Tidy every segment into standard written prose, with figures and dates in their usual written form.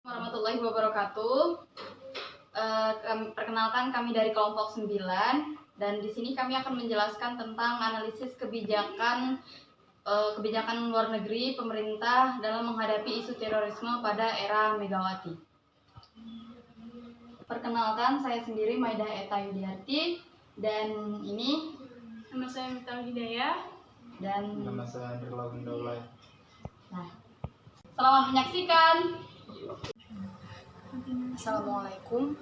Warahmatullahi wabarakatuh. Perkenalkan, kami dari kelompok 9 dan di sini kami akan menjelaskan tentang analisis kebijakan luar negeri pemerintah dalam menghadapi isu terorisme pada era Megawati. Perkenalkan, saya sendiri Maidah Eta Yudiarti dan ini nama saya Miftahul Hidayah dan nama saya Nirlawan Daulay. Nah, selamat menyaksikan. Assalamualaikum.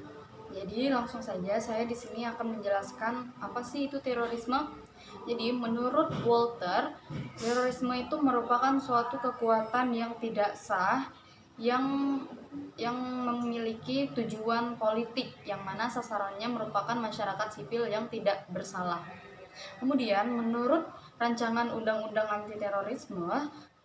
Jadi langsung saja saya di sini akan menjelaskan apa sih itu terorisme. Jadi menurut Walter, terorisme itu merupakan suatu kekuatan yang tidak sah yang memiliki tujuan politik yang mana sasarannya merupakan masyarakat sipil yang tidak bersalah. Kemudian menurut rancangan undang-undang anti terorisme,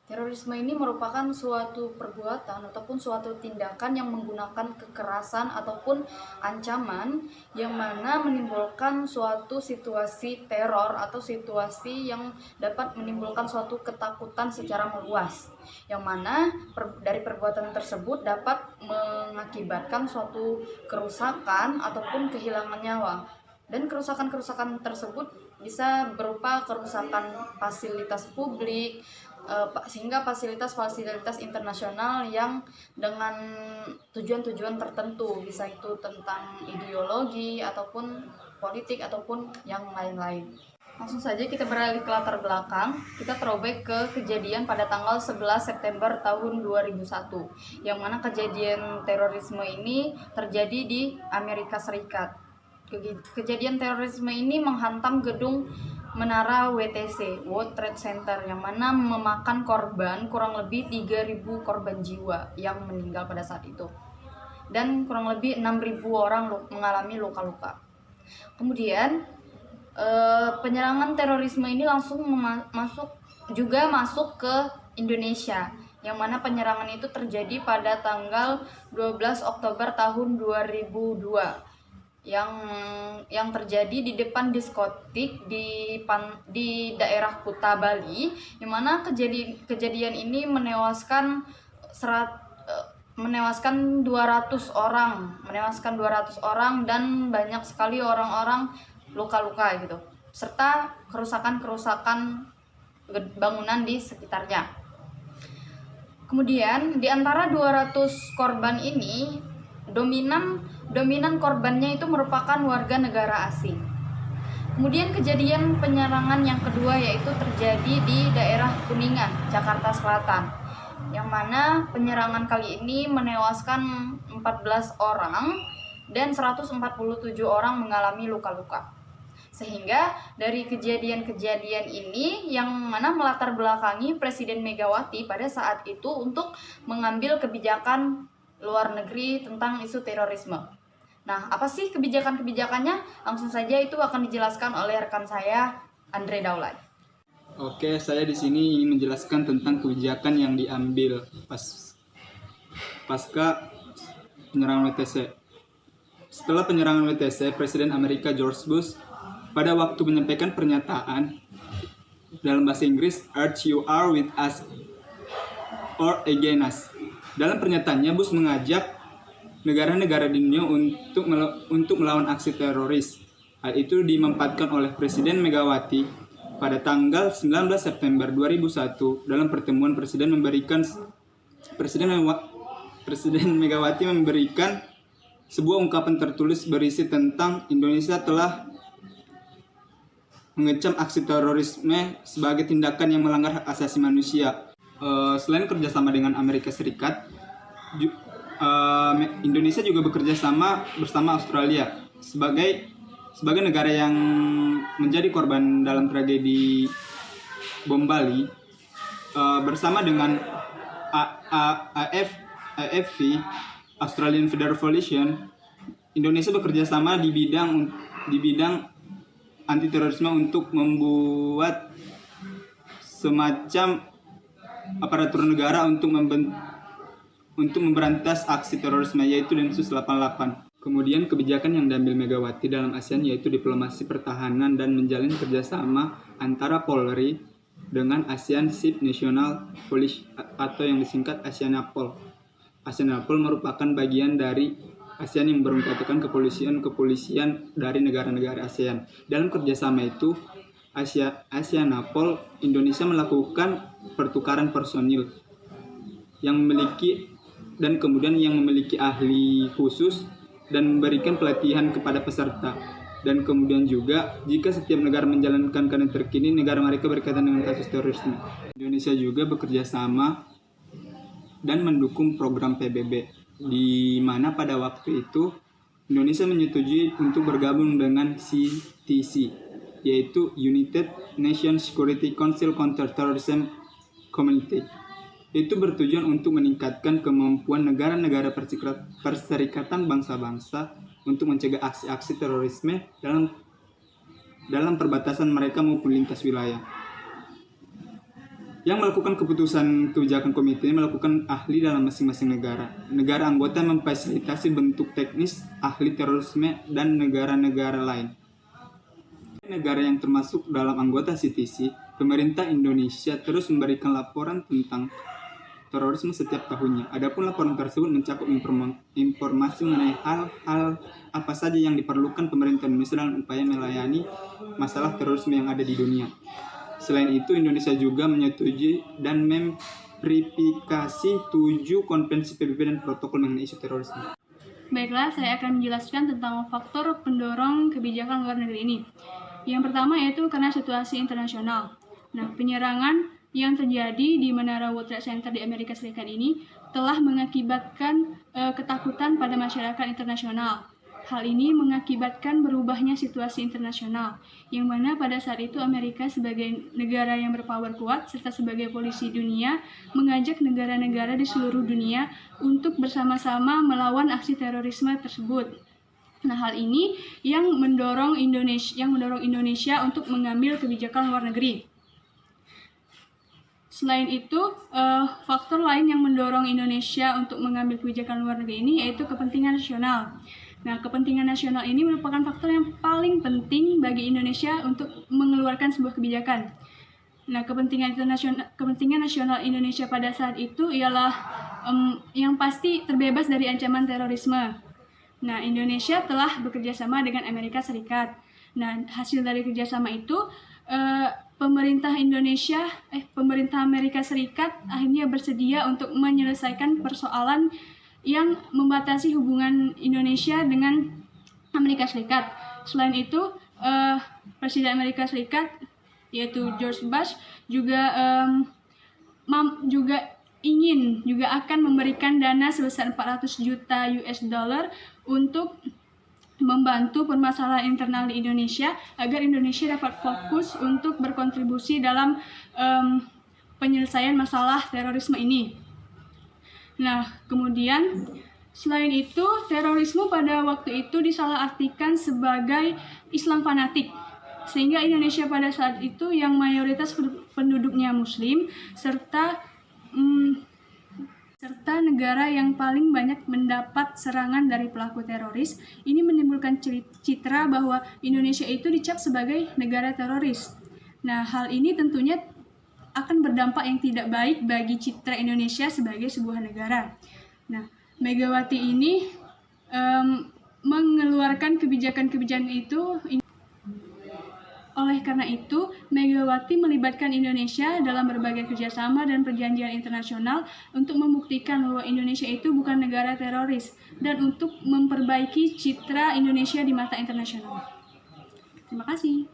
terorisme ini merupakan suatu perbuatan ataupun suatu tindakan yang menggunakan kekerasan ataupun ancaman yang mana menimbulkan suatu situasi teror atau situasi yang dapat menimbulkan suatu ketakutan secara meluas, yang mana dari perbuatan tersebut dapat mengakibatkan suatu kerusakan ataupun kehilangan nyawa. Dan kerusakan-kerusakan tersebut bisa berupa kerusakan fasilitas publik, sehingga fasilitas-fasilitas internasional yang dengan tujuan-tujuan tertentu, bisa itu tentang ideologi ataupun politik ataupun yang lain-lain. Langsung saja kita beralih ke latar belakang. Kita throwback ke kejadian pada tanggal 11 September tahun 2001, yang mana kejadian terorisme ini terjadi di Amerika Serikat. Kejadian terorisme ini menghantam gedung Menara WTC, World Trade Center, yang mana memakan korban kurang lebih 3.000 korban jiwa yang meninggal pada saat itu. Dan kurang lebih 6.000 orang mengalami luka-luka. Kemudian penyerangan terorisme ini langsung masuk ke Indonesia, yang mana penyerangan itu terjadi pada tanggal 12 Oktober tahun 2002. Yang terjadi di depan diskotik di daerah Kuta, Bali, yang mana kejadian ini menewaskan 200 orang dan banyak sekali orang-orang luka-luka gitu, serta kerusakan bangunan di sekitarnya. Kemudian di antara 200 korban ini dominan korbannya itu merupakan warga negara asing. Kemudian kejadian penyerangan yang kedua yaitu terjadi di daerah Kuningan, Jakarta Selatan, yang mana penyerangan kali ini menewaskan 14 orang dan 147 orang mengalami luka-luka. Sehingga dari kejadian-kejadian ini yang mana melatar belakangi Presiden Megawati pada saat itu untuk mengambil kebijakan luar negeri tentang isu terorisme. Nah, apa sih kebijakan-kebijakannya? Langsung saja itu akan dijelaskan oleh rekan saya, Andre Daulay. Oke, saya di sini ingin menjelaskan tentang kebijakan yang diambil pasca penyerangan WTC. Setelah penyerangan WTC, Presiden Amerika George Bush pada waktu menyampaikan pernyataan dalam bahasa Inggris, "Urge you are with us or against us." Dalam pernyataannya, Bush mengajak negara-negara di dunia untuk melawan aksi teroris. Hal itu dimampatkan oleh Presiden Megawati pada tanggal 19 September 2001 dalam pertemuan Presiden Megawati memberikan sebuah ungkapan tertulis berisi tentang Indonesia telah mengecam aksi terorisme sebagai tindakan yang melanggar hak asasi manusia. Selain kerjasama dengan Amerika Serikat, Indonesia juga bekerja sama bersama Australia sebagai negara yang menjadi korban dalam tragedi bom Bali. Bersama dengan AFP, Australian Federal Coalition, Indonesia bekerja sama di bidang anti terorisme untuk membuat semacam aparatur negara untuk memberantas aksi terorisme, yaitu Densus 88. Kemudian kebijakan yang diambil Megawati dalam ASEAN yaitu diplomasi pertahanan dan menjalin kerjasama antara Polri dengan ASEAN Ship National Police atau yang disingkat ASEANAPOL. ASEANAPOL merupakan bagian dari ASEAN yang beranggotakan kepolisian dari negara-negara ASEAN. Dalam kerjasama itu, ASEANAPOL Indonesia melakukan pertukaran personil yang memiliki ahli khusus dan memberikan pelatihan kepada peserta. Dan kemudian juga jika setiap negara menjalankan keadaan terkini negara mereka berkaitan dengan kasus terorisme. Indonesia juga bekerja sama dan mendukung program PBB, di mana pada waktu itu Indonesia menyetujui untuk bergabung dengan CTC, yaitu United Nations Security Council Counter-Terrorism Community. Itu bertujuan untuk meningkatkan kemampuan negara-negara Perserikatan Bangsa-Bangsa untuk mencegah aksi-aksi terorisme dalam perbatasan mereka maupun lintas wilayah. Yang melakukan keputusan kebijakan komite ini melakukan ahli dalam masing-masing negara. Negara anggota memfasilitasi bentuk teknis ahli terorisme dan negara-negara lain. Negara yang termasuk dalam anggota CTC, pemerintah Indonesia terus memberikan laporan tentang terorisme setiap tahunnya. Adapun laporan tersebut mencakup informasi mengenai hal-hal apa saja yang diperlukan pemerintah Indonesia dalam upaya melayani masalah terorisme yang ada di dunia. Selain itu, Indonesia juga menyetujui dan memverifikasi 7 konvensi PBB dan protokol mengenai isu terorisme. Baiklah, saya akan menjelaskan tentang faktor pendorong kebijakan luar negeri ini. Yang pertama yaitu karena situasi internasional. Nah, penyerangan yang terjadi di Menara World Trade Center di Amerika Serikat ini telah mengakibatkan ketakutan pada masyarakat internasional. Hal ini mengakibatkan berubahnya situasi internasional, yang mana pada saat itu Amerika sebagai negara yang berpower kuat serta sebagai polisi dunia mengajak negara-negara di seluruh dunia untuk bersama-sama melawan aksi terorisme tersebut. Nah, hal ini yang mendorong Indonesia untuk mengambil kebijakan luar negeri. Selain itu, faktor lain yang mendorong Indonesia untuk mengambil kebijakan luar negeri ini yaitu kepentingan nasional. Nah, kepentingan nasional ini merupakan faktor yang paling penting bagi Indonesia untuk mengeluarkan sebuah kebijakan. Nah, kepentingan nasional Indonesia pada saat itu ialah yang pasti terbebas dari ancaman terorisme. Nah, Indonesia telah bekerja sama dengan Amerika Serikat. Nah, hasil dari kerjasama itu, pemerintah Amerika Serikat akhirnya bersedia untuk menyelesaikan persoalan yang membatasi hubungan Indonesia dengan Amerika Serikat. Selain itu, Presiden Amerika Serikat yaitu George Bush juga akan memberikan dana sebesar 400 juta US dollar untuk membantu permasalahan internal di Indonesia agar Indonesia dapat fokus untuk berkontribusi dalam penyelesaian masalah terorisme ini. Nah, kemudian selain itu, terorisme pada waktu itu disalahartikan sebagai Islam fanatik. Sehingga Indonesia pada saat itu yang mayoritas penduduknya Muslim serta negara yang paling banyak mendapat serangan dari pelaku teroris, ini menimbulkan citra bahwa Indonesia itu dicap sebagai negara teroris. Nah, hal ini tentunya akan berdampak yang tidak baik bagi citra Indonesia sebagai sebuah negara. Nah, Megawati ini mengeluarkan kebijakan-kebijakan itu. Oleh karena itu, Megawati melibatkan Indonesia dalam berbagai kerjasama dan perjanjian internasional untuk membuktikan bahwa Indonesia itu bukan negara teroris dan untuk memperbaiki citra Indonesia di mata internasional. Terima kasih.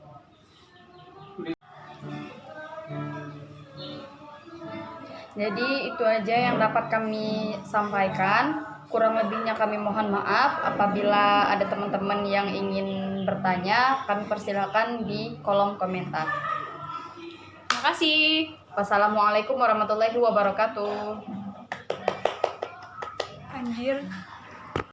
Jadi itu aja yang dapat kami sampaikan. Kurang lebihnya kami mohon maaf. Apabila ada teman-teman yang ingin bertanya, kami persilakan di kolom komentar. Terima kasih. Wassalamualaikum warahmatullahi wabarakatuh. Anjir.